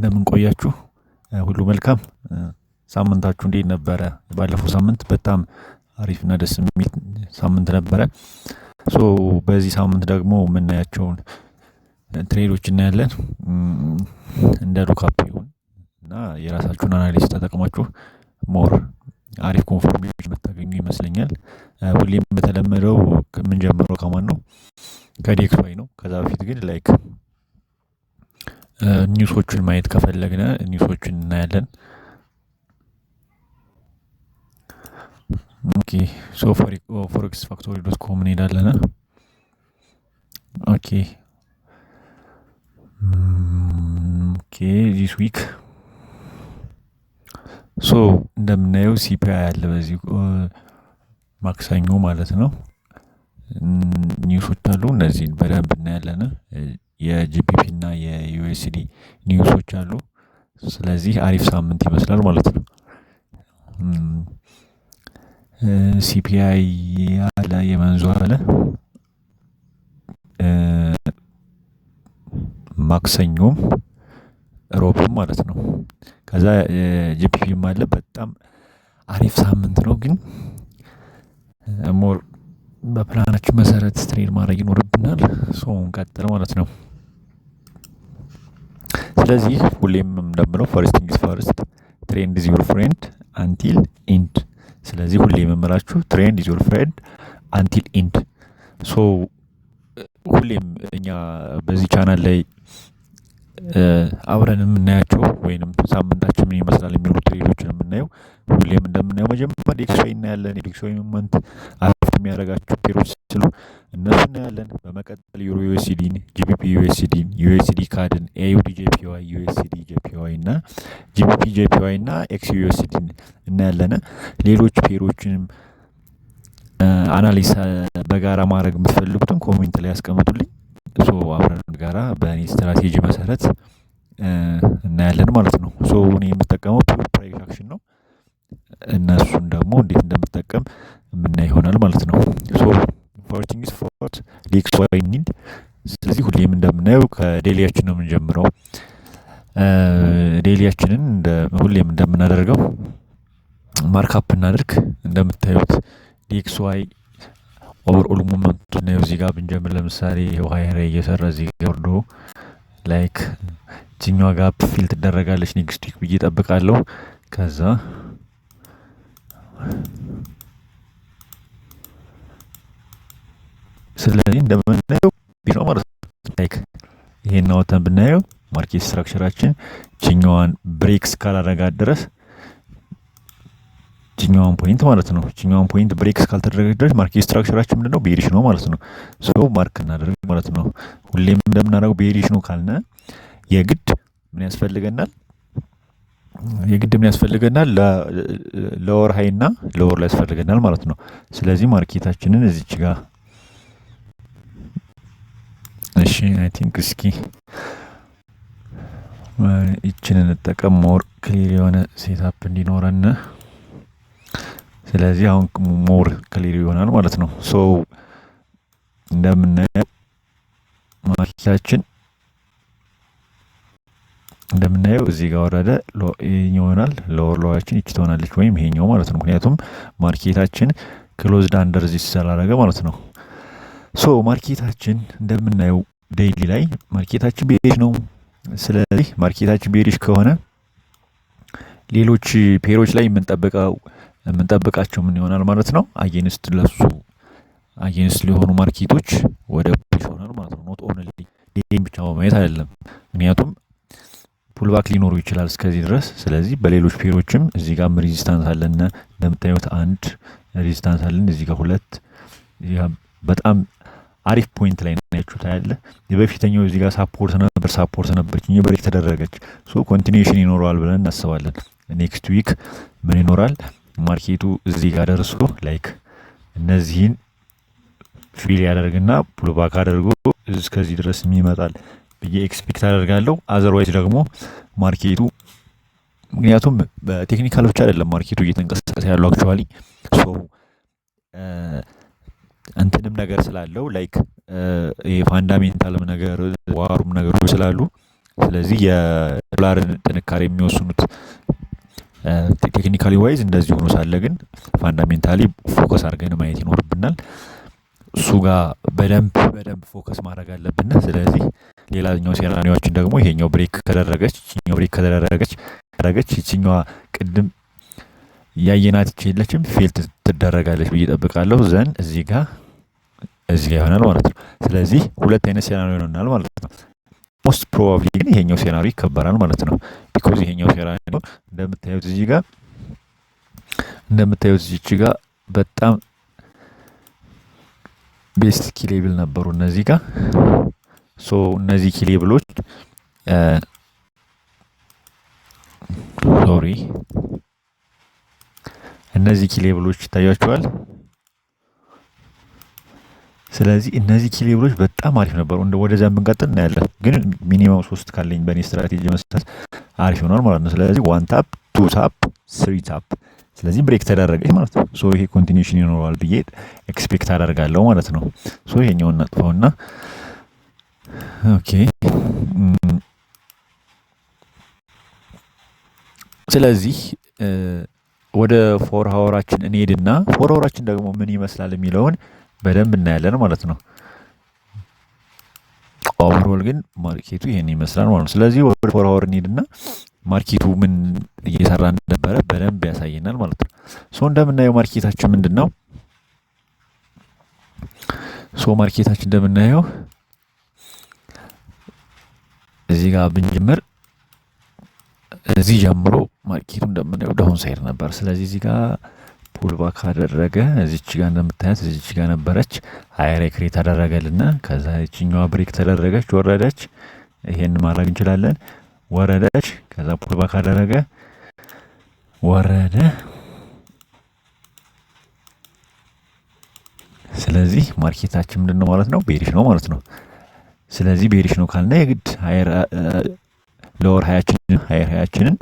እንደምን ቆያችሁ? ሁሉ መልካም? ሳምንታችሁ እንዴት ነበረ? ባለፈው ሳምንት በጣም አሪፍና ደስ የሚል ሳምንት ነበረ። ሶ በዚህ ሳምንት ደግሞ የምናያቸውን ትሬዶች እናያለን። እንደ ሎካፕ ይሁን እና የራሳችሁን አናሊሲስ ተጠቅማችሁ ሞር አሪፍ ኮንፎርሜሽን የምታገኙ ይመስለኛል። ሁሌም በተለመደው የምንጀምረው ከማን ነው? ከዲኤክስዋይ ነው። ከዛ በፊት ግን ላይክ ኒውሶችን ማየት ከፈለግን ኒውሶችን እናያለን። ኦኬ ሶ ፎሬክስ ፋክቶሪ ዶት ኮም እንሄዳለን። ኦኬ ኦኬ ዚስ ዊክ ሶ እንደምናየው ሲፒአይ አለ በዚህ ማክሰኞ ማለት ነው። ኒውሶች አሉ እነዚህን በደንብ እናያለን። የጂቢፒ እና የዩኤስዲ ኒውሶች አሉ። ስለዚህ አሪፍ ሳምንት ይመስላል ማለት ነው። ሲፒአይ አለ የመንዙ አለ ማክሰኞም ሮብም ማለት ነው። ከዛ ጂፒፒም አለ በጣም አሪፍ ሳምንት ነው። ግን ሞር በፕላናችን መሰረት ትሬድ ማድረግ ይኖርብናል። ሶ እንቀጥል ማለት ነው። ስለዚህ ሁሌም እንደምለው ፈርስት ቲንግስ ፈርስት ትሬንድ ኢዝ ዩር ፍሬንድ አንቲል ኢንድ። ስለዚህ ሁሌም የምላችሁ ትሬንድ ኢዝ ዩር ፍሬንድ አንቲል ኢንድ። ሶ ሁሌም እኛ በዚህ ቻናል ላይ አብረን የምናያቸው ወይንም ሳምንታችን ምን ይመስላል የሚሉ ትሬዶችን የምናየው ሁሌም እንደምናየው መጀመሪያ ዲኤክስዋይ እናያለን። የዲኤክስዋይ ሞመንት አሪፍ የሚያደርጋቸው ፔሮች ስሉ እነሱ እናያለን። በመቀጠል ዩሮ ዩኤስዲን፣ ጂቢፒ ዩኤስዲን፣ ዩኤስዲ ካድን፣ ኤዩዲ ጄፒዋይ፣ ዩኤስዲ ጄፒዋይ እና ጂቢፒ ጄፒዋይ እና ኤክስ ዩኤስዲን እናያለን። ሌሎች ፔሮችንም አናሊስ በጋራ ማድረግ የምትፈልጉትን ኮሜንት ላይ ያስቀምጡልኝ። ሶ አብረን ጋራ በእኔ ስትራቴጂ መሰረት እናያለን ማለት ነው። ሶ እኔ የምጠቀመው ፒውር ፕራይስ አክሽን ነው። እነሱን ደግሞ እንዴት እንደምጠቀም የምናይ ይሆናል ማለት ነው። ሶ ፈርስት ቲንግስ ፈርስት ዲኤክስዋይ ኒድ። ስለዚህ ሁሌም እንደምናየው ከዴሊያችን ነው የምንጀምረው። ዴሊያችንን ሁሌም እንደምናደርገው ማርካፕ እናድርግ። እንደምታዩት ዲኤክስዋይ ኦቨርኦል ሞመንቱ ነው። እዚህ ጋር ብንጀምር ለምሳሌ ሃይር እየሰራ እዚህ ጋር ወርዶ ላይክ እዚህኛዋ ጋር ፊል ትደረጋለች ኔክስት ዊክ ብዬ እጠብቃለሁ። ከዛ ስለዚህ እንደምናየው ነው ማለት ነው። ላይክ ይሄን አውጥተን ብናየው ማርኬት ስትራክቸራችን እቺኛዋን ብሬክስ ካላረጋት ድረስ እቺኛዋን ፖይንት ማለት ነው እቺኛዋን ፖይንት ብሬክስ ካልተደረገች ድረስ ማርኬት ስትራክቸራችን ምንድነው ቤሪሽ ነው ማለት ነው። ሶ ማርክ እናደርግ ማለት ነው። ሁሌም እንደምናደርገው ቤሪሽ ነው ካልነ የግድ ምን ያስፈልገናል? የግድ ምን ያስፈልገናል? ለወር ሃይ እና ለወር ላይ ያስፈልገናል ማለት ነው። ስለዚህ ማርኬታችንን እዚች ጋር እሺ አይ ቲንክ እስኪ ይችንን እንጠቀም ሞር ክሊር የሆነ ሴትአፕ እንዲኖረን። ስለዚህ አሁን ሞር ክሊር ይሆናል ማለት ነው። ሶ እንደምናየው ማርኬታችን እንደምናየው እዚህ ጋር ወረደ ይሆናል። ሎወር ሎዋችን ይቺ ትሆናለች ወይም ይሄኛው ማለት ነው። ምክንያቱም ማርኬታችን ክሎዝድ አንደር ዚስ ስላደረገ ማለት ነው። ሶ ማርኬታችን እንደምናየው ዴይሊ ላይ ማርኬታችን ቤሪሽ ነው። ስለዚህ ማርኬታችን ቤሪሽ ከሆነ ሌሎች ፔሮች ላይ የምንጠብቃቸው ምን ይሆናል ማለት ነው? አጌንስት ሊሆኑ ማርኬቶች ወደ ፑሽ ይሆናል ማለት ነው። ኖት ኦንሊ ዴይን ብቻ ማየት አይደለም። ምክንያቱም ፑልባክ ሊኖሩ ይችላል እስከዚህ ድረስ። ስለዚህ በሌሎች ፔሮችም እዚህ ጋር ሬዚስታንስ አለን። እንደምታዩት አንድ ሬዚስታንስ አለን፣ እዚህ ጋር ሁለት። እዚህ ጋር በጣም አሪፍ ፖይንት ላይ ናችሁ ታያለ። የበፊተኛው እዚህ ጋር ሳፖርት ነበረች እንጂ ብሬክ ተደረገች። ሶ ኮንቲኒዩሽን ይኖረዋል ብለን እናስባለን። ኔክስት ዊክ ምን ይኖራል? ማርኬቱ እዚህ ጋር ደርሶ ላይክ እነዚህን ፊል ያደርግና ፑልባክ አድርጎ እስከዚህ ድረስ ይመጣል ብዬ ኤክስፔክት አደርጋለሁ። አዘርዋይዝ ደግሞ ማርኬቱ ምክንያቱም በቴክኒካል ብቻ አይደለም ማርኬቱ እየተንቀሳቀሰ ያለው አክቹዋሊ ሶ እንትንም ነገር ስላለው ላይክ የፋንዳሜንታልም ነገር ዋሩም ነገሮች ስላሉ ስለዚህ የዶላርን ጥንካሬ የሚወስኑት ቴክኒካሊ ዋይዝ እንደዚህ ሆኖ ሳለ ግን ፋንዳሜንታሊ ፎከስ አድርገን ማየት ይኖርብናል። እሱ ጋር በደንብ ፎከስ ማድረግ አለብን። ስለዚህ ሌላኛው ሴናሪዮችን ደግሞ ይሄኛው ብሬክ ከደረገች ይችኛዋ ቅድም ያየናት የለችም ፌል ትደረጋለች ብዬ እጠብቃለሁ። ዘን እዚህ ጋር ይሆናል ማለት ነው። ስለዚህ ሁለት አይነት ሴናሪዮ ይሆናል ማለት ነው። ሞስት ፕሮባብሊ ግን ይሄኛው ሴናሪዮ ይከበራል ማለት ነው። ቢኮዝ ይሄኛው ሴናሪዮ እንደምታዩት እዚች ጋር በጣም ቤስት ኪሌብል ነበሩ እነዚህ ጋር። ሶ እነዚህ ኪሌብሎች እነዚህ ኪሌብሎች ይታያቸዋል። ስለዚህ እነዚህ ኪሌብሎች በጣም አሪፍ ነበሩ። ወደዛ ብንቀጥል እናያለን። ግን ሚኒመም 3 ካለኝ በእኔ ስትራቴጂ መሰረት አሪፍ ይሆናል ማለት ነው። ስለዚህ 1 ታፕ 2 ታፕ 3 ታፕ። ስለዚህ ብሬክ ተደረገች ማለት ነው። ሶ ይሄ ኮንቲኒዩሽን ይኖረዋል ብዬ ኤክስፔክት አደርጋለሁ ማለት ነው። ሶ ይሄኛውን እናጥፋውና ኦኬ። ስለዚህ ወደ 4 ሃወራችን እንሄድና 4 ሃወራችን ደግሞ ምን ይመስላል የሚለውን በደንብ እናያለን ማለት ነው። ኦቨርኦል ግን ማርኬቱ ይሄን ይመስላል ማለት ነው። ስለዚህ ወደ 4 ሃወር እንሄድና ማርኬቱ ምን እየሰራ እንደነበረ በደንብ ያሳየናል ማለት ነው። ሶ እንደምናየው ማርኬታችን ምንድነው? ማርኬታችን እንደምናየው እዚህ ጋር ብንጀምር እዚህ ጀምሮ ማርኬቱ እንደምናየው ዳውን ሳይድ ነበር። ስለዚህ እዚህ ጋር ፑል ባክ አደረገ። እዚች ጋር እንደምታያት እዚች ጋር ነበረች ሃየር ክሬት አደረገልና ከዛ እቺኛዋ ብሬክ ተደረገች፣ ወረደች። ይሄን ማድረግ እንችላለን። ወረደች፣ ከዛ ፑል ባክ አደረገ፣ ወረደ። ስለዚህ ማርኬታችን ምንድነው ማለት ነው? ቤሪሽ ነው ማለት ነው። ስለዚህ ቤሪሽ ነው ካልነ የግድ ሎወር ሃያችንን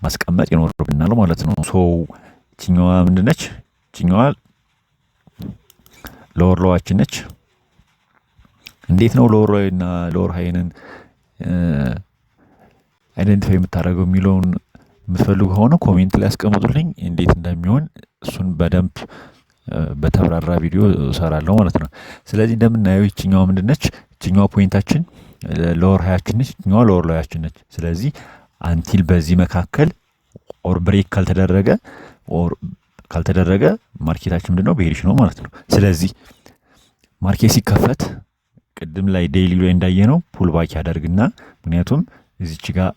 ማስቀመጥ ይኖርብናል ማለት ነው። ሶ እቺኛዋ ምንድነች? እቺኛዋ ሎወር ሎዋችን ነች። እንዴት ነው ሎወር ሎው እና ሎወር ሃይንን አይደንቲፋይ የምታደርገው የሚለውን የምትፈልጉ ከሆነ ኮሜንት ላይ ያስቀምጡልኝ። እንዴት እንደሚሆን እሱን በደንብ በተብራራ ቪዲዮ እሰራለሁ ማለት ነው። ስለዚህ እንደምናየው ይችኛዋ ምንድነች? ይችኛዋ ፖይንታችን ሎወር ሃያችን ነች፣ ይችኛዋ ሎወር ሎያችን ነች። ስለዚህ አንቲል በዚህ መካከል ኦር ብሬክ ካልተደረገ ማርኬታችን ምንድነው? ቤሪሽ ነው ማለት ነው። ስለዚህ ማርኬት ሲከፈት ቅድም ላይ ዴይሊ ላይ እንዳየነው ፑል ባክ ያደርግና ምክንያቱም እዚች ጋር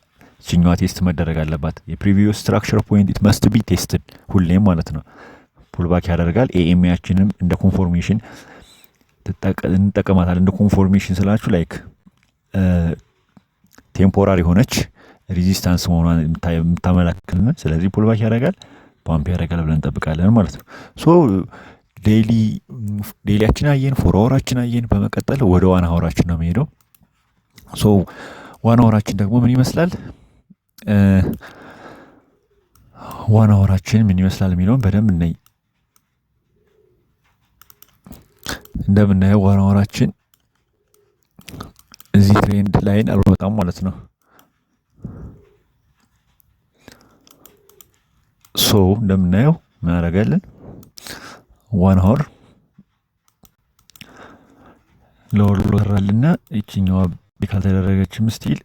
ይችኛዋ ቴስት መደረግ አለባት። የፕሪቪየስ ስትራክቸር ፖይንት ኢት መስት ቢ ቴስትድ ሁሌም ማለት ነው። ፑል ባክ ያደርጋል። ኤኤምያችንም እንደ ኮንፎርሜሽን እንጠቀማታለን። እንደ ኮንፎርሜሽን ስላችሁ ላይክ ቴምፖራሪ ሆነች ሬዚስታንስ መሆኗን የምታመላክልን። ስለዚህ ፑል ባክ ያደርጋል፣ ፓምፕ ያደርጋል ብለን እንጠብቃለን ማለት ነው። ሶ ዴይሊያችን አየን፣ 4 ሃወራችን አየን። በመቀጠል ወደ 1 ሃወራችን ነው የሚሄደው። ሶ 1 ሃወራችን ደግሞ ምን ይመስላል? 1 ሃወራችን ምን ይመስላል የሚለውን በደንብ እናይ። እንደምናየው 1 ሃወራችን እዚህ ትሬንድ ላይን አልወጣም ማለት ነው። ሶ እንደምናየው ምን አደረጋለን? 1 ሃወር ሎወር ሎ ሰራልና ይችኛዋ ካልተደረገችም ስቲል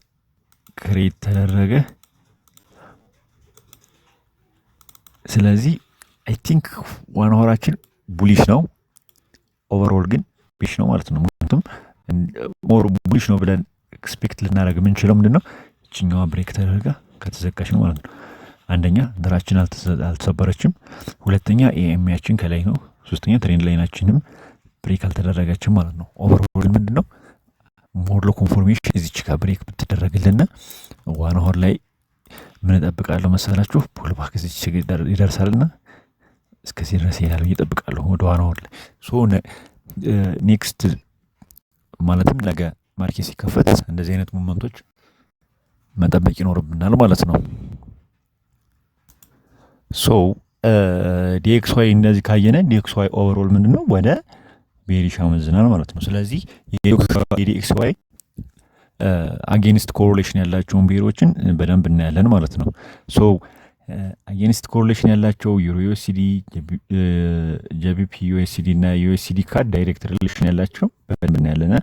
ክሬት ተደረገ። ስለዚህ አይ ቲንክ 1 ሃወራችን ቡሊሽ ነው፣ ኦቨርኦል ግን ቤሽ ነው ማለት ነው። ምክንያቱም ሞር ቡሊሽ ነው ብለን ኤክስፔክት ልናደርግ የምንችለው ምንድነው? ይችኛዋ ብሬክ ተደረጋ ከተዘጋች ነው ማለት ነው። አንደኛ እንትናችን አልተሰበረችም፣ ሁለተኛ ኤኤምያችን ከላይ ነው፣ ሶስተኛ ትሬንድ ላይናችንም ብሬክ አልተደረገችም ማለት ነው። ኦቨርኦል ምንድነው ሞር ለኮንፎርሜሽን እዚች ጋር ብሬክ ብትደረግልና 1 ሃወር ላይ ምን እጠብቃለሁ መሰላችሁ? ፑል ባክ እዚች ይደርሳልና እስከዚህ ድረስ ይሄዳል እጠብቃለሁ ወደ 1 ሃወር ላይ። ሶ ኔክስት ማለትም ነገ ማርኬት ሲከፈት እንደዚህ አይነት ሞመንቶች መጠበቅ ይኖርብናል ማለት ነው። ሶ ዲኤክስዋይ እንደዚህ ካየነ ዲኤክስዋይ ኦቨርኦል ምንድነው ወደ ቤሪሽ ያመዝናል ማለት ነው። ስለዚህ የዲኤክስዋይ አጌንስት ኮሪሌሽን ያላቸውን ፔሮችን በደንብ እናያለን ማለት ነው። ሶ አጌንስት ኮሪሌሽን ያላቸው ዩሮ ዩኤስዲ፣ ጄቢፒ ዩኤስዲ እና ዩኤስዲ ካድ ዳይሬክት ሪሌሽን ያላቸው በደንብ እናያለን።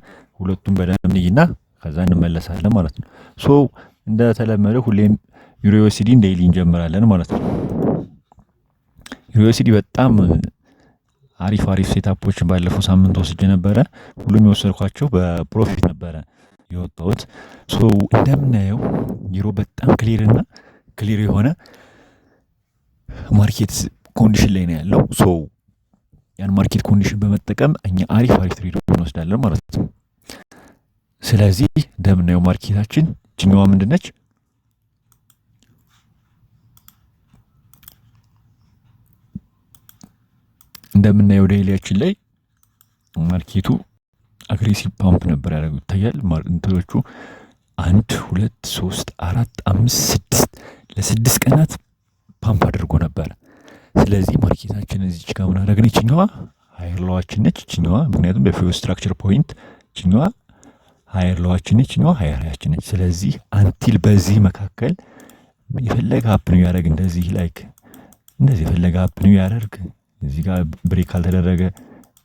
ሁለቱም በደንብ ንይና ከዛ እንመለሳለን ማለት ነው። ሶ እንደተለመደ ሁሌም ዩሮ ዩኤስዲን ዴይሊ እንጀምራለን ማለት ነው። ዩሮ ዩኤስዲ በጣም አሪፍ ሴታፖችን ባለፈው ሳምንት ወስጄ ነበረ። ሁሉም የወሰድኳቸው በፕሮፊት ነበረ የወጣሁት። ሶ እንደምናየው ዩሮ በጣም ክሊር የሆነ ማርኬት ኮንዲሽን ላይ ነው ያለው። ሶ ያን ማርኬት ኮንዲሽን በመጠቀም እኛ አሪፍ ትሬድ እንወስዳለን ማለት ነው። ስለዚህ እንደምናየው ማርኬታችን ችኛዋ ምንድነች? እንደምናየው ዴይሊያችን ላይ ማርኬቱ አግሬሲቭ ፓምፕ ነበር ያደረገው ይታያል። እንትኖቹ 1 2 3 4 5 6 ለ6 ቀናት ፓምፕ አድርጎ ነበር። ስለዚህ ማርኬታችን እዚች ጋር ምን አደረግን? ይችኛዋ ሃየር ሎዋችን ነች። ይችኛዋ ምክንያቱም በፊው ስትራክቸር ፖይንት ይችኛዋ ሃየር ሎዋችን ነች፣ ይችኛዋ ሃየር ሃያችን ነች። ስለዚህ አንቲል በዚህ መካከል የፈለገ አፕ ነው ያደርግ እንደዚህ እንደዚህ የፈለገ አፕ ነው ያደርግ እዚህ ጋር ብሬክ አልተደረገ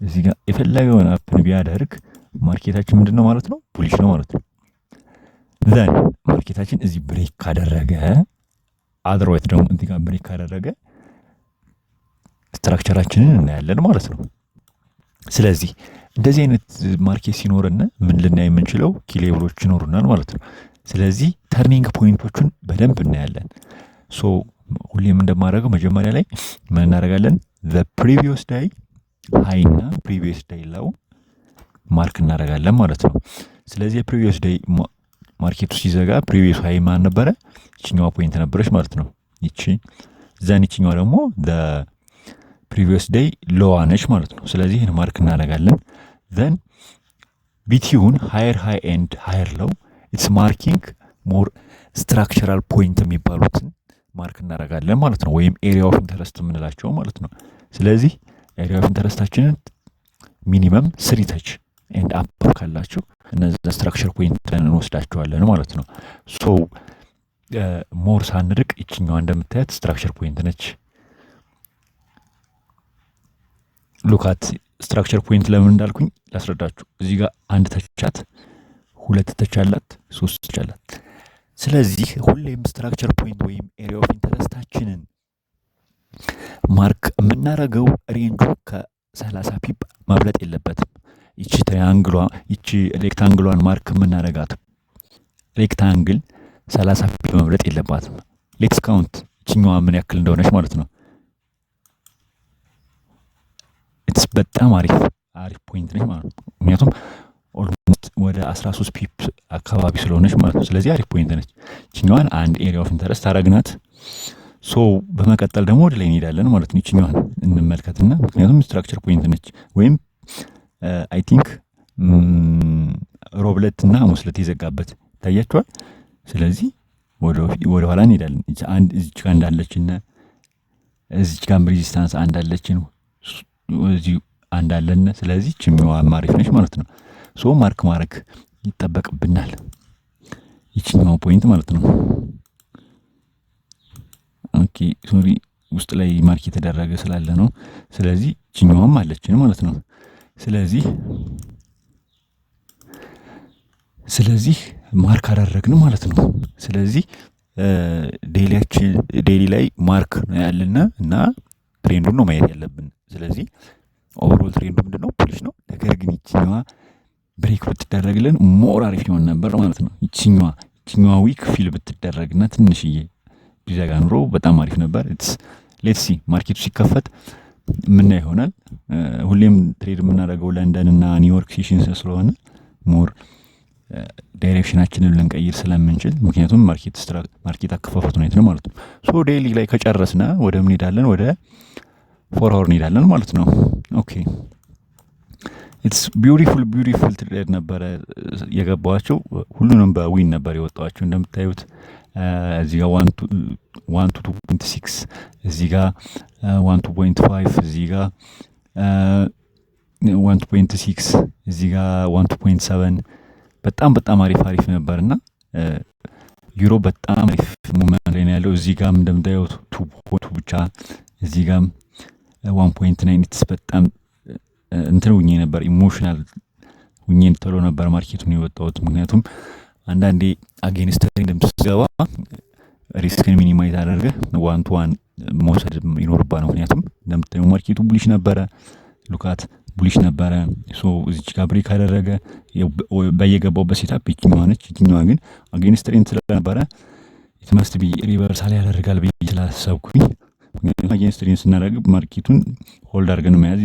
እዚህ ጋር የፈለገውን አፕ ነው ቢያደርግ ማርኬታችን ምንድነው ማለት ነው? ቡሊሽ ነው ማለት ነው። ዘን ማርኬታችን እዚህ ብሬክ ካደረገ አድርዋይት ደግሞ እዚህ ጋር ብሬክ ካደረገ ስትራክቸራችንን እናያለን ማለት ነው። ስለዚህ እንደዚህ አይነት ማርኬት ሲኖርና ምን ልናይ የምንችለው ኪሌብሎች ይኖሩናል ማለት ነው። ስለዚህ ተርኒንግ ፖይንቶቹን በደንብ እናያለን። ሶ ሁሌም እንደማደርገው መጀመሪያ ላይ ምን እናደርጋለን? ዘ ፕሪቪየስ ዳይ ሃይ እና ፕሪቪየስ ዳይ ላው ማርክ እናደርጋለን ማለት ነው። ስለዚህ የፕሪቪየስ ዳይ ማርኬቱ ሲዘጋ ፕሪቪየስ ሃይ ማን ነበረ? ይችኛዋ ፖይንት ነበረች ማለት ነው። ይችኛዋ ደግሞ ፕሪቪየስ ዴይ ሎዋ ነች ማለት ነው። ስለዚህ ይህን ማርክ እናደርጋለን። ዘን ቢቲውን ሃየር ሃይ ኤንድ ሃየር ሎው ኢትስ ማርኪንግ ሞር ስትራክቸራል ፖይንት የሚባሉትን ማርክ እናደርጋለን ማለት ነው። ወይም ኤሪያ ኦፍ ኢንተረስት የምንላቸው ማለት ነው። ስለዚህ ኤሪያ ኦፍ ኢንተረስታችንን ሚኒመም 3 ተች ኤንድ አፕ ካላቸው እነዚህ ስትራክቸር ፖይንት እንወስዳቸዋለን ማለት ነው። ሶ ሞር ሳንርቅ ይችኛዋ እንደምታያት ስትራክቸር ፖይንት ነች። ሉካት ስትራክቸር ፖይንት ለምን እንዳልኩኝ ላስረዳችሁ። እዚህ ጋር 1 ተቻት፣ 2 ተቻላት፣ 3 ተቻላት። ስለዚህ ሁሌም ስትራክቸር ፖይንት ወይም ኤሪያ ኦፍ ኢንተረስታችንን ማርክ የምናደርገው ሬንጁ ከ30 ፒፕ መብለጥ የለበትም። ይቺ ትሪያንግሏ ይቺ ሬክታንግሏን ማርክ የምናደርጋት ሬክታንግል 30 ፒፕ መብለጥ የለባትም። ሌትስ ካውንት ይችኛዋ ምን ያክል እንደሆነች ማለት ነው። ኢትስ በጣም አሪፍ ፖይንት ነች ማለት ነው። ምክንያቱም ኦልሞስት ወደ 13 ፒፕ አካባቢ ስለሆነች ማለት ነው። ስለዚህ አሪፍ ፖይንት ነች። ይችኛዋን አንድ ኤሪያ ኦፍ ኢንተረስት አረግናት። ሶ በመቀጠል ደግሞ ወደ ላይ እንሄዳለን ማለት ነው። ይችኛዋን እንመልከትና ምክንያቱም ስትራክቸር ፖይንት ነች ወይም አይ ቲንክ ሮብለት እና ሐሙስለት የዘጋበት ይታያቸዋል። ስለዚህ ወደ ኋላ እንሄዳለን። እዚች ጋር እንዳለችና እዚች ጋር ሬዚስታንስ አንዳለችን እዚህ አንዳለን። ስለዚህ ችኛዋ አሪፍ ነች ማለት ነው። ሶ ማርክ ማድረግ ይጠበቅብናል ይችኛው ፖይንት ማለት ነው። ኦኬ ሶሪ ውስጥ ላይ ማርክ የተደረገ ስላለ ነው። ስለዚህ ችኛዋም አለችን ማለት ነው። ስለዚህ ማርክ አደረግን ማለት ነው። ስለዚህ ዴይሊ ላይ ማርክ ነው ያለና እና ትሬንዱን ነው ማየት ያለብን። ስለዚህ ኦቨርኦል ትሬንዱ ምንድነው? ፑሊሽ ነው። ነገር ግን ይችኛዋ ብሬክ ብትደረግልን ሞር አሪፍ ይሆን ነበር ማለት ነው። ይችኛዋ ዊክ ፊል ብትደረግና ትንሽዬ ቢዘጋ ኑሮ በጣም አሪፍ ነበር። ሌትስ ሲ ማርኬቱ ሲከፈት ምን ይሆናል። ሁሌም ትሬድ የምናደርገው ለንደን እና ኒውዮርክ ሴሽን ስለሆነ ሞር ዳይሬክሽናችንን ልንቀይር ስለምንችል ምክንያቱም ማርኬት አከፋፈቱ ነው ማለት ነው። ሶ ዴይሊ ላይ ከጨረስና ወደ ምን ሄዳለን? ወደ 4 አወር እንሄዳለን ማለት ነው። ኦኬ ኢትስ ቢዩቲፉል ትሬድ ነበረ የገባዋቸው። ሁሉንም በዊን ነበር የወጣዋቸው። እንደምታዩት እዚህ ጋር 1 to 2.6 እዚህ ጋር 1 to 2.5 እዚህ ጋር 1 to 2.6 እዚህ ጋር 1 to 2.7 በጣም አሪፍ ነበርና ዩሮ በጣም አሪፍ ሞመንት ላይ ነው ያለው። እዚህ ጋርም እንደምታዩት 2.2 ብቻ እዚህ ጋርም 1.9 በጣም እንትን ሁኜ ነበር ኢሞሽናል ሁኜ ተሎ ነበር ማርኬቱን የወጣሁት። ምክንያቱም አንዳንዴ አጌንስት ትሬንድ ስትገባ ሪስክን ሚኒማይዝ አድርገህ 1 to 1 መውሰድ ይኖርብሃል። ምክንያቱም እንደምታየው ማርኬቱ ቡሊሽ ነበረ፣ ሉካት ቡሊሽ ነበረ። ሶ እዚች ጋር ብሬክ አደረገ በየገባውበት ሴታፕ ይችኛዋ ነች። ይችኛዋ ግን አጌንስት ትሬንድ ስለነበረ ኢትመስት ቢ ሪቨርሳል ያደርጋል ብዬ ስላሰብኩኝ ምክንያቱም አጌንስት ትሬንድ ስናደርግ ማርኬቱን ሆልድ አድርገን መያዝ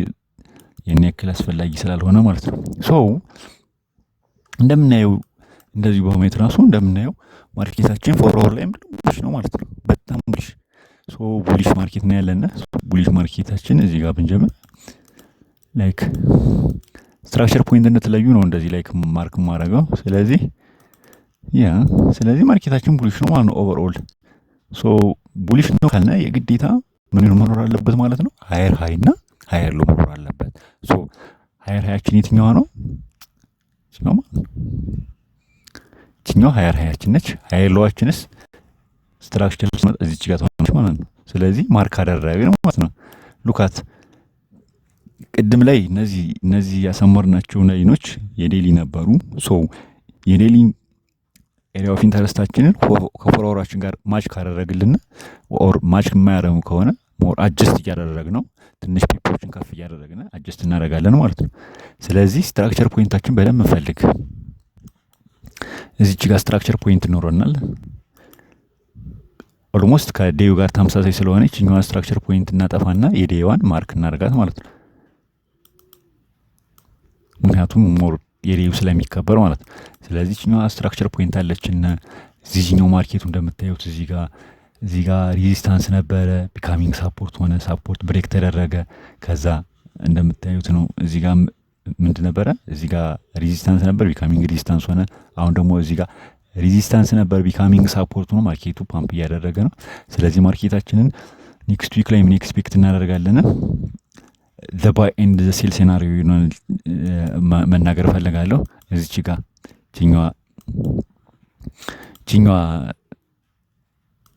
የኔ ያክል አስፈላጊ ስላልሆነ ማለት ነው። ሶ እንደምናየው እንደዚህ በማየት ራሱ እንደምናየው ማርኬታችን ፎርወርድ ላይ ቡሊሽ ነው ማለት ነው። በጣም ቡሊሽ ሶ ቡሊሽ ማርኬት ነው ያለና ቡሊሽ ማርኬታችን እዚህ ጋር ብንጀምር ላይክ ስትራክቸር ፖይንት እንደተለዩ ነው እንደዚህ ላይክ ማርክ ማረጋው። ስለዚህ ስለዚህ ማርኬታችን ቡሊሽ ነው ማለት ነው ኦቨርኦል። ሶ ቡሊሽ ነው ካልነ የግዴታ ምን መኖር አለበት ማለት ነው? ሃየር ሃይ እና ሃየር ሎ መኖር አለበት። ሶ ሃየር ሃያችን የትኛዋ ነው? ይችኛው ሃየር ሃያችን ነች። ሃየር ሎዋችንስ ስትራክቸር እዚች ጋር ትሆናለች ማለት ነው። ስለዚህ ማርክ አደረግን ማለት ነው። ሉካት ቅድም ላይ እነዚህ ያሰመርናቸው ላይኖች የዴሊ ነበሩ። ሶ የዴሊ ኤሪያ ኦፍ ኢንተረስታችንን ከፎሎወራችን ጋር ማች ካደረግልን ኦር ማች የማያደርጉ ከሆነ ሞር አጀስት እያደረግነው ትንሽ ፒፖችን ከፍ እያደረግን አጀስት እናደርጋለን ማለት ነው። ስለዚህ ስትራክቸር ፖይንታችን በደንብ እንፈልግ። እዚች ጋር ስትራክቸር ፖይንት ይኖረናል። ኦልሞስት ከዴዩ ጋር ተመሳሳይ ስለሆነ ይችኛዋን ስትራክቸር ፖይንት እናጠፋና የዴዩዋን ማርክ እናደርጋት ማለት ነው። ምክንያቱም ሞር የዴዩ ስለሚከበር ማለት ነው። ስለዚህ ይችኛዋ ስትራክቸር ፖይንት አለችና እዚህኛው ማርኬቱ እንደምታዩት እዚህ ጋር ሬዚስታንስ ነበረ፣ ቢካሚንግ ሳፖርት ሆነ፣ ሳፖርት ብሬክ ተደረገ። ከዛ እንደምታዩት ነው እዚህ ጋር ምንድን ነበረ? እዚህ ጋር ሬዚስታንስ ነበር፣ ቢካሚንግ ሬዚስታንስ ሆነ። አሁን ደግሞ እዚህ ጋር ሬዚስታንስ ነበር፣ ቢካሚንግ ሳፖርት ሆኖ ማርኬቱ ፓምፕ እያደረገ ነው። ስለዚህ ማርኬታችንን ኔክስት ዊክ ላይ ምን ኤክስፔክት እናደርጋለን? ዘ ባይ ኤንድ ዘ ሴል ሴናሪዮ መናገር ፈልጋለሁ። እዚች ጋር ቺኛዋ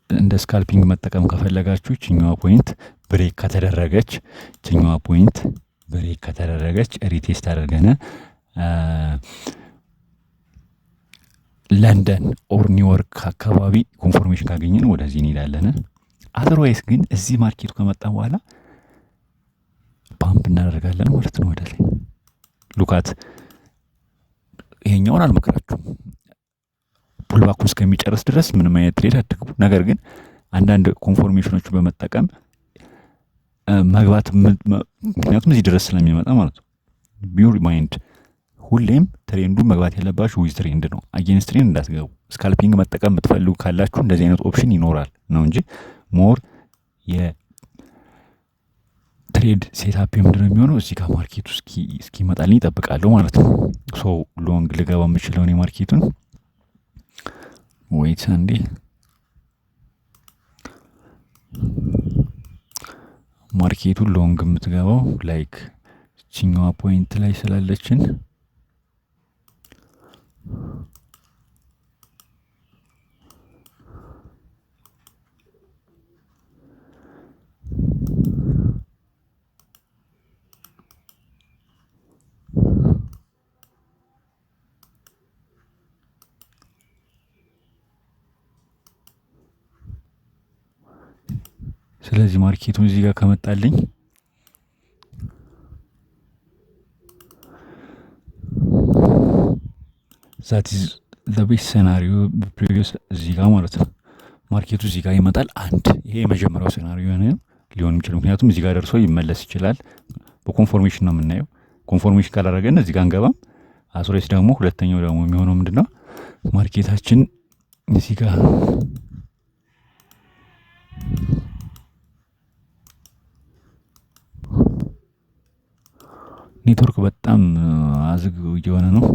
እንደ ስካልፒንግ መጠቀም ከፈለጋችሁ ቺኛዋ ፖይንት ብሬክ ከተደረገች ሪቴስት አድርገን ለንደን ኦር ኒውዮርክ አካባቢ ኮንፎርሜሽን ካገኘን ወደዚህ እንሄዳለን። አዘርዋይስ ግን እዚህ ማርኬቱ ከመጣ በኋላ ፓምፕ እናደርጋለን ማለት ነው ወደ ላይ። ሉካት ይሄኛውን አልመክራችሁም ፑልባኩን እስከሚጨርስ ድረስ ምንም አይነት ትሬድ አትግቡ። ነገር ግን አንዳንድ ኮንፎርሜሽኖችን በመጠቀም መግባት ምክንያቱም እዚህ ድረስ ስለሚመጣ ማለት ነው። ቢዩር ማይንድ ሁሌም ትሬንዱ መግባት ያለባችሁ ዊዝ ትሬንድ ነው። አጌንስት ትሬንድ እንዳትገቡ። ስካልፒንግ መጠቀም የምትፈልጉ ካላችሁ እንደዚህ አይነት ኦፕሽን ይኖራል ነው እንጂ ሞር የትሬድ ሴታፕ ምንድነው የሚሆነው እዚህ ጋር ማርኬቱ እስኪመጣልኝ ይጠብቃለሁ ማለት ነው። ሶ ሎንግ ልገባ የምችለው እኔ ማርኬቱን ዌይት አንዴ ማርኬቱን ሎንግ የምትገባው ላይክ ቺኛዋ ፖይንት ላይ ስላለችን ስለዚህ ማርኬቱን እዚህ ጋር ከመጣልኝ ዛት ኢዝ ዘ ቤስት ሴናሪዮ ፕሪቪየስ እዚህ ጋር ማለት ነው። ማርኬቱ እዚህ ጋር ይመጣል። አንድ ይሄ የመጀመሪያው ሴናሪዮ ሊሆን የሚችል ምክንያቱም እዚህ ጋር ደርሶ ይመለስ ይችላል። በኮንፎርሜሽን ነው የምናየው። ኮንፎርሜሽን ካላደረገን እዚህ ጋር እንገባም። አስሬስ ደግሞ ሁለተኛው ደግሞ የሚሆነው ምንድነው ማርኬታችን እዚህ ጋር ኔትወርክ በጣም አዝግ እየሆነ ነው።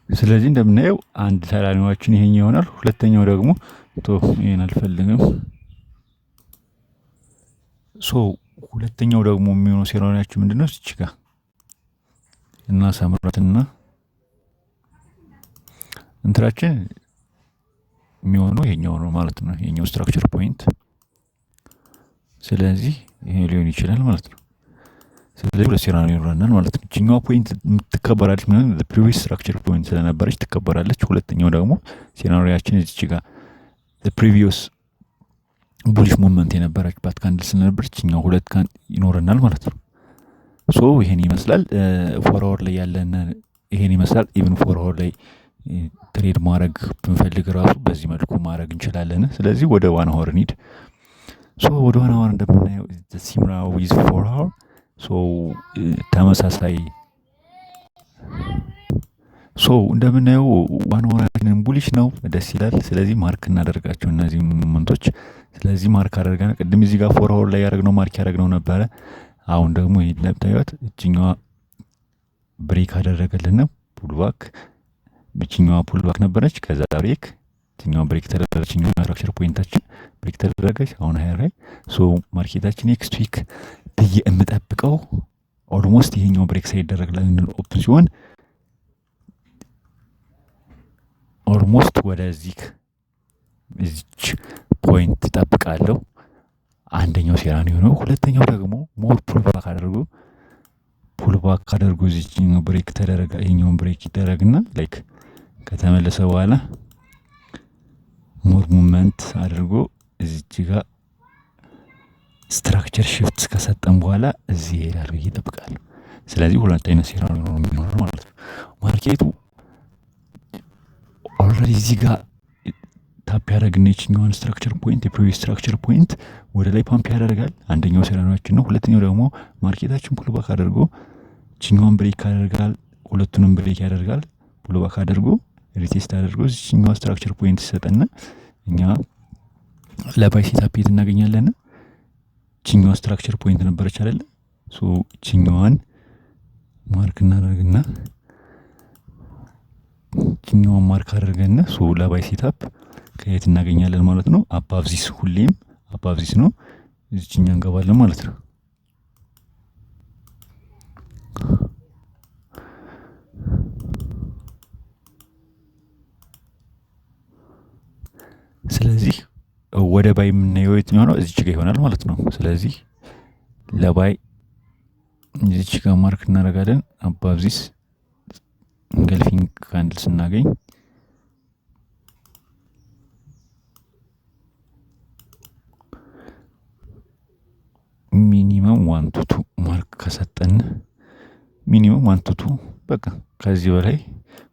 ስለዚህ እንደምናየው አንድ ሰላኒዋችን ይሄኛው ይሆናል። ሁለተኛው ደግሞ ይሄን አልፈልግም። ሁለተኛው ደግሞ የሚሆነው ሴራሪያችን ምንድነው? እዚህ ጋር እና ሰምራትና እንትራችን የሚሆነው ይሄኛው ነው ማለት ነው። ይሄኛው ስትራክቸር ፖይንት። ስለዚህ ይሄ ሊሆን ይችላል ማለት ነው። ስለዚህ ሁለት ሴራሪዮ ይኖረናል ማለት ነው። እቺኛዋ ፖይንት የምትከበራለች ምንም ፕሪቪየስ ስትራክቸር ፖይንት ስለነበረች ትከበራለች። ሁለተኛው ደግሞ ሴናሪያችን እዚህ ጋር ፕሪቪየስ ቡሊሽ ሞመንት የነበረችባት ካንድል ስለነበረች እኛው ሁለት ካንድል ይኖረናል ማለት ነው። ይሄን ይመስላል። ፎር አወር ላይ ያለን ይሄን ይመስላል። ኢቭን ፎር አወር ላይ ትሬድ ማድረግ ብንፈልግ ራሱ በዚህ መልኩ ማድረግ እንችላለን። ስለዚህ ወደ ዋን አወር እንሂድ። ወደ ዋን አወር እንደምናየው ሲምራ ዊዝ ፎር አወር ተመሳሳይ እንደምናየው ዋን አወራችንን ቡሊሽ ነው፣ ደስ ይላል። ስለዚህ ማርክ እናደርጋቸው እነዚህ ሞመንቶች። ስለዚህ ማርክ አደርጋና ቅድም እዚህ ጋር ፎር አወር ላይ ያደረግነው ማርክ ያደረግነው ነበረ። አሁን ደግሞ ይሄን ለምታዩት እቺኛዋ ብሬክ አደረገልን ፑልባክ። እቺኛዋ ፑልባክ ነበረች፣ ከዛ ብሬክ፣ እቺኛዋ ብሬክ ተደረገች። እቺኛዋ ስትራክቸር ፖይንታችን ብሬክ ተደረገች። አሁን ሃየር ላይ ማርኬታችን ኔክስት ዊክ ብዬ የምጠብቀው ኦልሞስት ይሄኛው ብሬክ ሳይደረግ ለምን ኦፕን ሲሆን ኦልሞስት ወደዚህ እዚች ፖይንት እጠብቃለሁ። አንደኛው ሴራኒዮ ነው። ሁለተኛው ደግሞ ሞር ፑልባክ አድርጎ እዚህኛው ብሬክ ተደረገ። ይሄኛውን ብሬክ ይደረግና ላይክ ከተመለሰ በኋላ ሞር ሙቭመንት አድርጎ እዚች ጋር ስትራክቸር ሽፍት ከሰጠን በኋላ እዚህ ይሄዳል ብዬ እጠብቃለሁ። ስለዚህ ሁለት አይነት ሴራሪዮ ነው የሚኖረው ማለት ነው። ማርኬቱ ኦልሬዲ እዚህ ጋር ታፕ ያደረግና የችኛዋን ስትራክቸር ፖይንት የፕሪቪየስ ስትራክቸር ፖይንት ወደ ላይ ፓምፕ ያደርጋል። አንደኛው ሴራሪዮችን ነው። ሁለተኛው ደግሞ ማርኬታችን ፑልባክ አድርጎ ችኛዋን ብሬክ ያደርጋል። ሁለቱንም ብሬክ ያደርጋል። ፑልባክ አድርጎ ሪቴስት አድርጎ ችኛዋ ስትራክቸር ፖይንት ሲሰጠና እኛ ለባይ ሴታፕ የት እናገኛለን? ችኛዋ ስትራክቸር ፖይንት ነበረች አይደለ? ችኛዋን ማርክ እናደርግና ችኛዋን ማርክ አድርገን ለባይ ሴታፕ ከየት እናገኛለን ማለት ነው? አባብዚስ ሁሌም አባብዚስ ነው። እዚህኛ እንገባለን ማለት ነው። ስለዚህ ወደ ባይ የምናየው የትኛው ነው? እዚች ጋር ይሆናል ማለት ነው። ስለዚህ ለባይ እዚች ጋር ማርክ እናደርጋለን። አባብዚስ እንገልፊንግ ካንድል ስናገኝ ሚኒመም 1 to 2 ማርክ ከሰጠን ሚኒመም 1 to 2 በቃ ከዚህ በላይ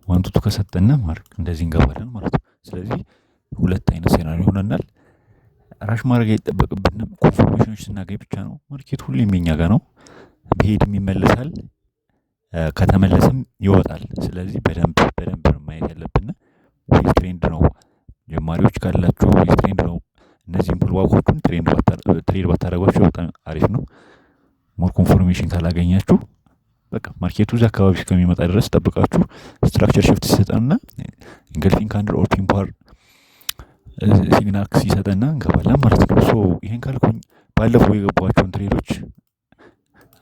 1 to 2 ከሰጠን ማርክ እንደዚህ እንገባለን ማለት ነው። ስለዚህ ሁለት አይነት ሴናሪዮ ይሆነናል። ራሽ ማድረግ አይጠበቅብንም። ኮንፎርሜሽኖች ስናገኝ ብቻ ነው። ማርኬት ሁሌም የኛ ጋር ነው። ቢሄድም ይመለሳል፣ ከተመለሰም ይወጣል። ስለዚህ በደንብ ማየት ያለብን ዊዝ ትሬንድ ነው። ጀማሪዎች ካላችሁ ዊዝ ትሬንድ ነው። እነዚህም ፑልባኮቹን ትሬድ ባታደረጓቸው በጣም አሪፍ ነው። ሞር ኮንፎርሜሽን ካላገኛችሁ በቃ ማርኬቱ እዛ አካባቢ እስከሚመጣ ድረስ ጠብቃችሁ ስትራክቸር ሽፍት ሲሰጠንና ኢንገልፊንግ ካንድል ኦር ፒን ባር ሲግናል ሲሰጠና እንገባለን ማለት ነው። ይሄን ካልኩኝ ባለፈው የገባቸውን ትሬዶች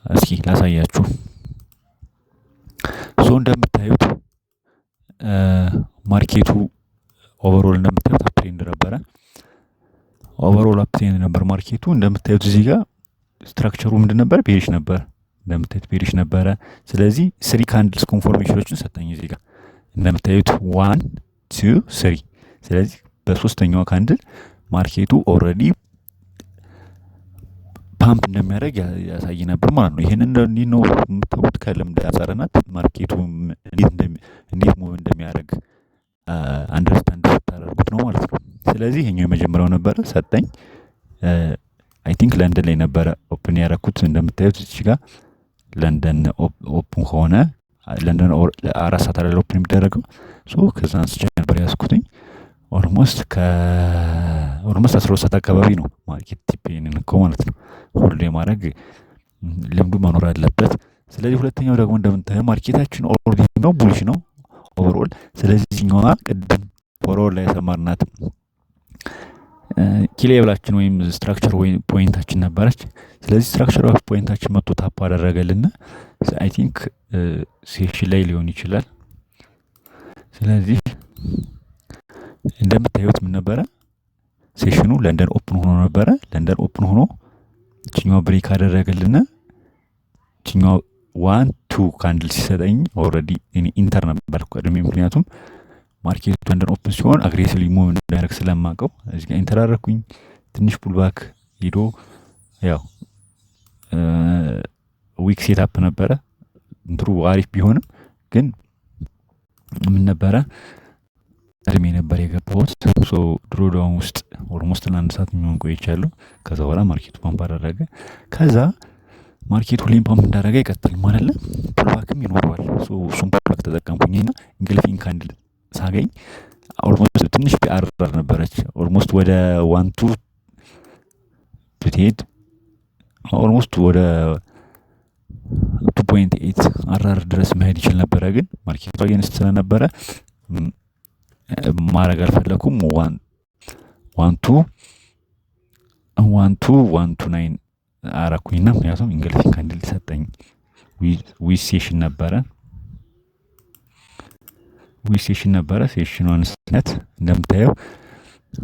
እስኪ ላሳያችሁ። እንደምታዩት ማርኬቱ ኦቨርኦል እንደምታዩት አፕትሬንድ ነበረ። ኦቨርኦል አፕትሬንድ ነበር ማርኬቱ። እንደምታዩት እዚህ ጋር ስትራክቸሩ ምንድን ነበር? ቤሪሽ ነበር። እንደምታዩት ቤሪሽ ነበረ። ስለዚህ 3 ካንድልስ ኮንፎርሜሽኖችን ሰጠኝ እዚህ ጋር እንደምታዩት 1 2 3። ስለዚህ በሶስተኛዋ ካንድል ማርኬቱ ኦልሬዲ ፓምፕ እንደሚያደርግ ያሳይ ነበር ማለት ነው። ይሄንን እንዴት ነው የምታውቁት? ከልምድ አንፃርናት ማርኬቱ እንዴት ሙቭ እንደሚያደርግ አንደርስታንድ ስታደርጉት ነው ማለት ነው። ስለዚህ ይሄኛው የመጀመሪያው ነበረ ሰጠኝ። አይ ቲንክ ለንደን ላይ ነበረ ኦፕን ያደረኩት። እንደምታዩት እዚህ ጋር ለንደን ኦፕን ሆነ። ለንደን 4 ሰዓት አይደል ኦፕን የሚደረገው። ከዛ አንስቼ ነበር ያዝኩትኝ። ኦልሞስት 12 ሰዓት አካባቢ ነው ማርኬት ቲፕ የነካው ማለት ነው። ሆልድ የማድረግ ልምዱ መኖር አለበት። ስለዚህ ሁለተኛው ደግሞ እንደምታየው ማርኬታችን ኦልሬዲ ነው ቡሊሽ ነው ኦቨርኦል። ስለዚህ እዚህኛዋ ቅድም ፎርወርድ ላይ የሰማርናት ኪ ሌቭላችን ወይም ስትራክቸር ወይም ፖይንታችን ነበረች። ስለዚህ ስትራክቸር ኦፍ ፖይንታችን መጥቶ ታፕ አደረገልና አይ ቲንክ ሴሽን ላይ ሊሆን ይችላል። ስለዚህ እንደምታዩት ምን ነበረ ሴሽኑ ለንደን ኦፕን ሆኖ ነበረ። ለንደን ኦፕን ሆኖ እችኛዋ ብሬክ አደረገልና እችኛዋ 1-2 ካንድል ሲሰጠኝ ኦልሬዲ እኔ ኢንተር ነበርኩ ቀድሜ፣ ምክንያቱም ማርኬቱ ለንደን ኦፕን ሲሆን አግሬሲቭሊ ሙቭ እንዳያደርግ ስለማውቀው እዚህ ጋር ኢንተር አደረኩኝ። ትንሽ ፑልባክ ሄዶ ያው ዊክ ሴትአፕ ነበረ እንትሩ አሪፍ ቢሆንም ግን ምን ነበረ ቀድሜ ነበር የገባሁት። ሶ ድሮዳውን ውስጥ ኦልሞስት ለአንድ ሰዓት የሚሆን ቆይቻለሁ። ከዛ በኋላ ማርኬቱ ፓምፕ አደረገ። ከዛ ማርኬቱ ሁሌም ፓምፕ እንዳደረገ አይቀጥልም ማለት ነው። ፑልባክም ይኖረዋል። ሶ እሱም ፑልባክ ተጠቀምኩኝና እንግሊፊንግ ካንድል ሳገኝ ኦልሞስት ትንሽ ፒአር ነበረች። ኦልሞስት ወደ 1-2 ብትሄድ ኦልሞስት ወደ 2.8 አራር ድረስ መሄድ ይችል ነበረ። ግን ማርኬቱ አገንስት ስለነበረ ማድረግ አልፈለኩም። 1-2-1-2-1-2-9 አረኩኝና ምክንያቱም እንግሊፊንግ ካንድል ሰጠኝ። ዊዝ ሴሽን ነበረ ሴሽኗን ስነት እንደምታየው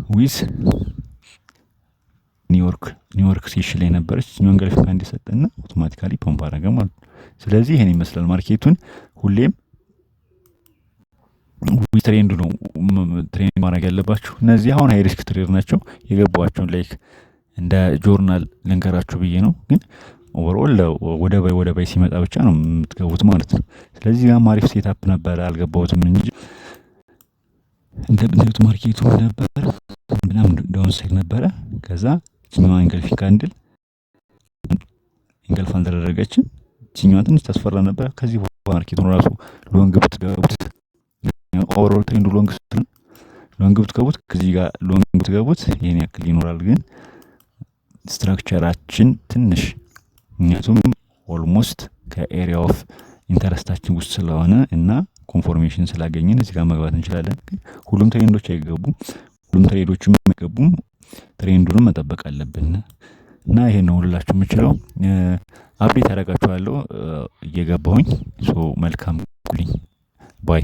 ዊዝ ኒውዮርክ ሴሽን ላይ ነበረች። እኛው እንግሊፊንግ ካንድል ሰጠና አውቶማቲካሊ ፓምፕ አደረገ ማለት ነው። ስለዚህ ይሄን ይመስላል ማርኬቱን። ሁሌም ትሬንዱ ነው ትሬንድ ማድረግ ያለባችሁ። እነዚህ አሁን ሃይ ሪስክ ትሬድ ናቸው። የገባቸውን ላይክ እንደ ጆርናል ልንገራችሁ ብዬ ነው። ግን ኦቨርኦል ወደ ባይ ሲመጣ ብቻ ነው የምትገቡት ማለት ነው። ስለዚህ ጋር አሪፍ ሴትአፕ ነበረ፣ አልገባሁትም እንጂ እንደምታዩት ማርኬቱ ነበረ ምናምን ዳውን ሳይድ ነበረ። ከዛ እችኛዋ እንግሊፊንግ ካንድል እንገልፍ አልተደረገችም። እችኛዋ ትንሽ ታስፈራ ነበረ። ከዚህ በኋላ ማርኬቱን ራሱ ሎንግ ብትገቡት ኦቨርኦል ትሬንዱ ሎንግ ብትገቡት ከዚህ ጋር ሎንግ ብትገቡት ይሄን ያክል ይኖራል። ግን ስትራክቸራችን ትንሽ ምክንያቱም ኦልሞስት ከኤሪያ ኦፍ ኢንተረስታችን ውስጥ ስለሆነ እና ኮንፎርሜሽን ስላገኘን እዚህ ጋር መግባት እንችላለን። ግን ሁሉም ትሬንዶች አይገቡም፣ ሁሉም ትሬዶችም አይገቡም። ትሬንዱንም መጠበቅ አለብን እና ይሄን ነው ሁላችሁ የምችለው። አፕዴት አደርጋችኋለሁ እየገባሁኝ። ሶ መልካም ኩሊኝ ባይ